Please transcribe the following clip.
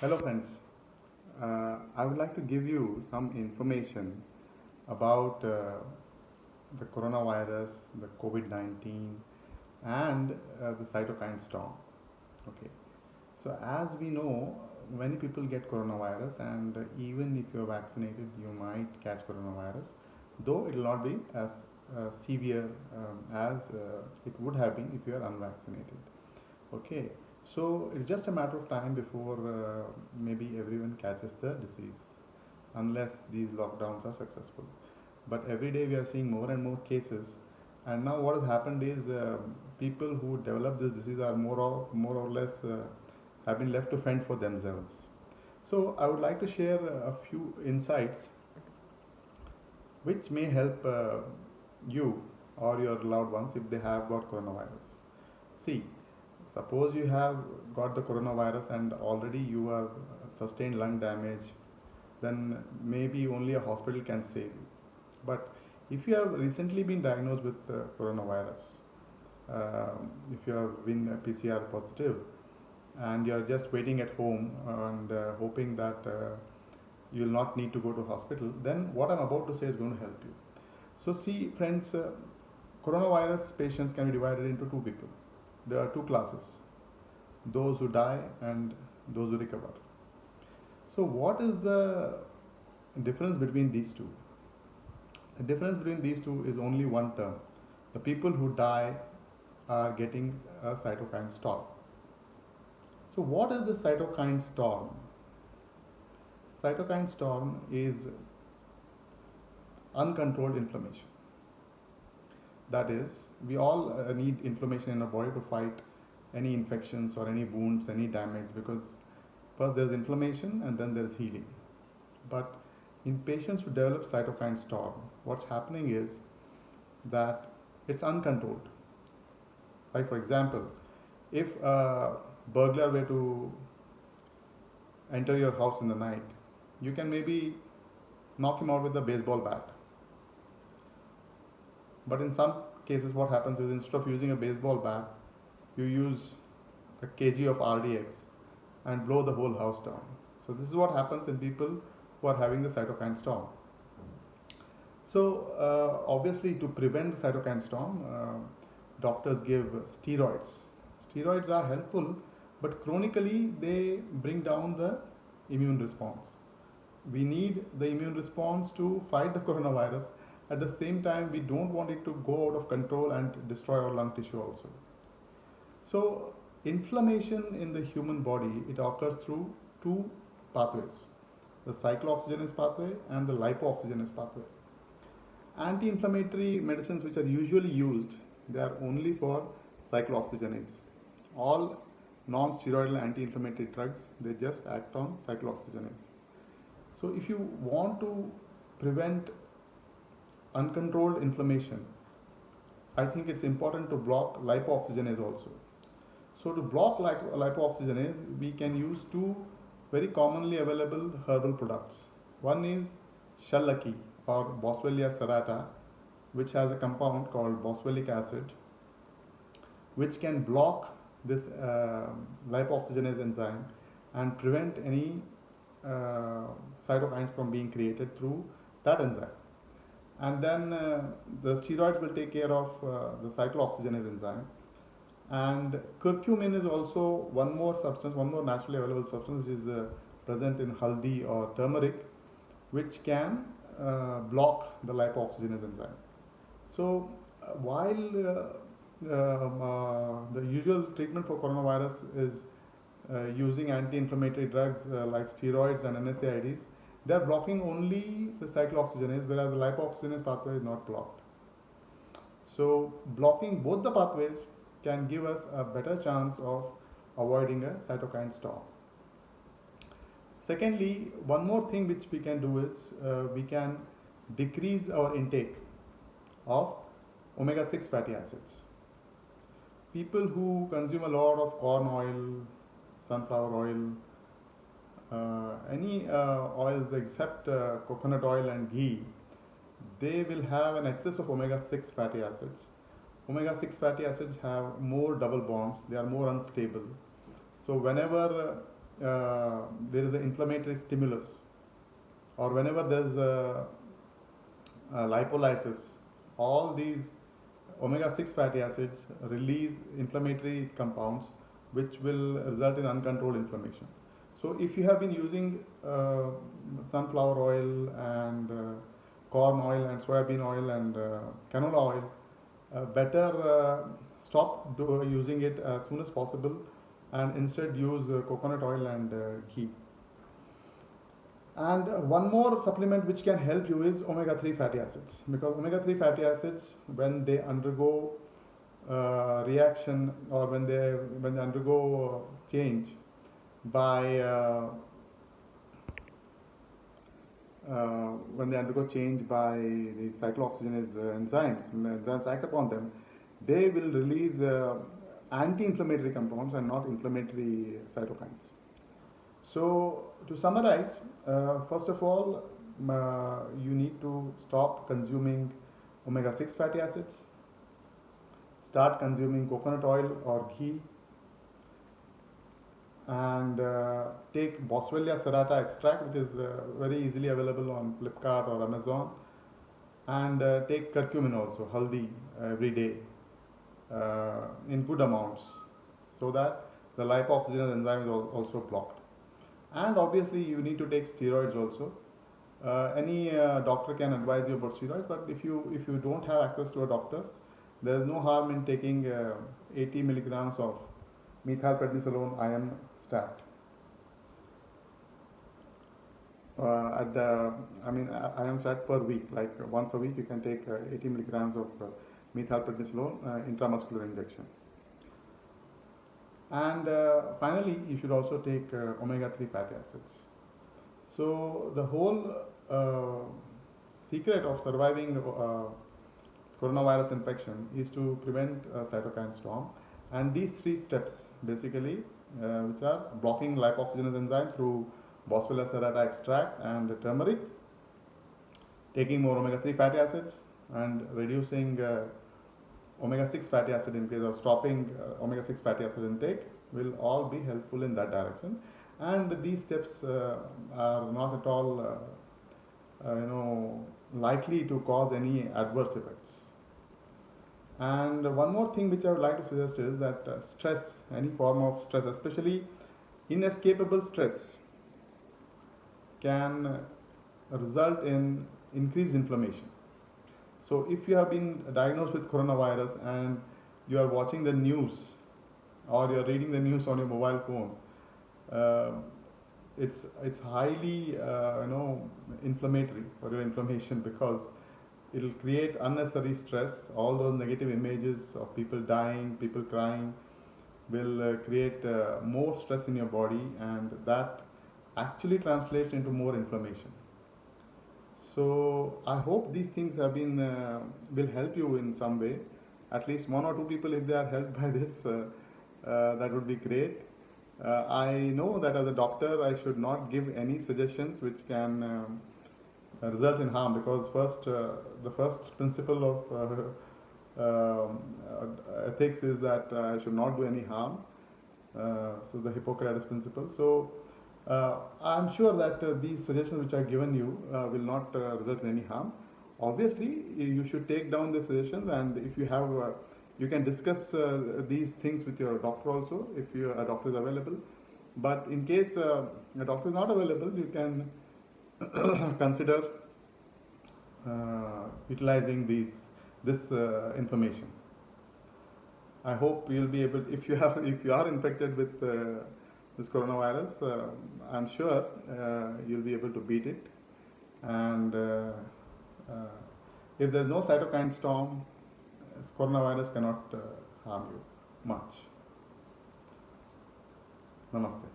Hello, friends. I would like to give you some information about the coronavirus, the COVID 19, and the cytokine storm. Okay, so as we know, many people get coronavirus, and even if you're vaccinated, you might catch coronavirus, though it will not be as severe as it would have been if you are unvaccinated. Okay, so it's just a matter of time before maybe everyone catches the disease, unless these lockdowns are successful. But every day we are seeing more and more cases, and now what has happened is people who develop this disease are more or less have been left to fend for themselves. So I would like to share a few insights which may help you or your loved ones if they have got coronavirus. See, suppose you have got the coronavirus and already you have sustained lung damage, then maybe only a hospital can save you. But if you have recently been diagnosed with coronavirus, if you have been PCR positive and you are just waiting at home and hoping that you will not need to go to hospital, then what I'm about to say is going to help you. So, see, friends, coronavirus patients can be divided into two people. There are two classes, those who die and those who recover. So, what is the difference between these two? The difference between these two is only one term. The people who die are getting a cytokine storm. So, what is the cytokine storm? Cytokine storm is uncontrolled inflammation. That is, we all need inflammation in our body to fight any infections or any wounds, any damage, because first there is inflammation and then there is healing. But in patients who develop cytokine storm, what's happening is that it's uncontrolled. Like, for example, if a burglar were to enter your house in the night, you can maybe knock him out with a baseball bat. But in some cases, what happens is instead of using a baseball bat, you use a kg of RDX and blow the whole house down. So, this is what happens in people who are having the cytokine storm. So, obviously, to prevent the cytokine storm, doctors give steroids. Steroids are helpful, but chronically they bring down the immune response. We need the immune response to fight the coronavirus. At the same time, we don't want it to go out of control and destroy our lung tissue also. So, inflammation in the human body, it occurs through two pathways, the cyclooxygenase pathway and the lipooxygenase pathway. Anti-inflammatory medicines which are usually used, they are only for cyclooxygenase. All non-steroidal anti-inflammatory drugs, they just act on cyclooxygenase. So if you want to prevent uncontrolled inflammation, I think it's important to block lipooxygenase also. So to block lipooxygenase, we can use two very commonly available herbal products. One is shallaki or Boswellia serrata, which has a compound called boswellic acid, which can block this lipoxygenase enzyme and prevent any cytokines from being created through that enzyme. And then the steroids will take care of the cyclooxygenase enzyme. And curcumin is also one more substance, one more naturally available substance which is present in haldi or turmeric, which can block the lipoxygenase enzyme. So while the usual treatment for coronavirus is using anti-inflammatory drugs like steroids and NSAIDs, they are blocking only the cyclooxygenase, whereas the lipoxygenase pathway is not blocked. So blocking both the pathways can give us a better chance of avoiding a cytokine storm. Secondly, one more thing which we can do is we can decrease our intake of omega-6 fatty acids. People who consume a lot of corn oil, sunflower oil, any oils except coconut oil and ghee, they will have an excess of omega-6 fatty acids. Omega-6 fatty acids have more double bonds, they are more unstable. So whenever there is an inflammatory stimulus, or whenever there's lipolysis, all these omega-6 fatty acids release inflammatory compounds which will result in uncontrolled inflammation. So if you have been using sunflower oil and corn oil and soybean oil and canola oil, better stop using it as soon as possible and instead use coconut oil and ghee. And one more supplement which can help you is omega-3 fatty acids, because omega-3 fatty acids, when they undergo reaction, or when they undergo change by the cyclooxygenase enzymes act upon them, they will release anti-inflammatory compounds and not inflammatory cytokines. So to summarize, first of all, you need to stop consuming omega-6 fatty acids, start consuming coconut oil or ghee, and take Boswellia serrata extract, which is very easily available on Flipkart or Amazon, and take curcumin also, haldi, every day in good amounts, so that the lipoxygenase enzyme is also blocked. And obviously you need to take steroids also. Any doctor can advise you about steroids, but if you don't have access to a doctor, there is no harm in taking 80 milligrams of methylprednisolone IM stat. IM stat per week, like once a week you can take 80 milligrams of methylprednisolone intramuscular injection. And finally, you should also take omega-3 fatty acids. So the whole secret of surviving coronavirus infection is to prevent cytokine storm. And these three steps basically, which are blocking lipoxygenase enzyme through Boswellia serrata extract and turmeric, taking more omega-3 fatty acids, and reducing omega-6 fatty acid intake, or stopping omega-6 fatty acid intake, will all be helpful in that direction. And these steps are not at all likely to cause any adverse effects. And one more thing which I would like to suggest is that stress, any form of stress, especially inescapable stress, can result in increased inflammation. So if you have been diagnosed with coronavirus and you are watching the news, or you are reading the news on your mobile phone, it's highly inflammatory for your inflammation, because it will create unnecessary stress. All those negative images of people dying, people crying, will create more stress in your body, and that actually translates into more inflammation. So I hope these things have been will help you in some way. At least one or two people, if they are helped by this, that would be great. I know that as a doctor, I should not give any suggestions which can result in harm, because the first principle of ethics is that I should not do any harm. So the Hippocrates principle. So I'm sure that these suggestions which I have given you will not result in any harm. Obviously, you should take down the suggestions, and if you have, you can discuss these things with your doctor also, if a doctor is available. But in case a doctor is not available, you can consider utilizing this information. I hope you'll be able, if you are infected with this coronavirus, I'm sure you'll be able to beat it. And if there's no cytokine storm, coronavirus cannot harm you much. Namaste.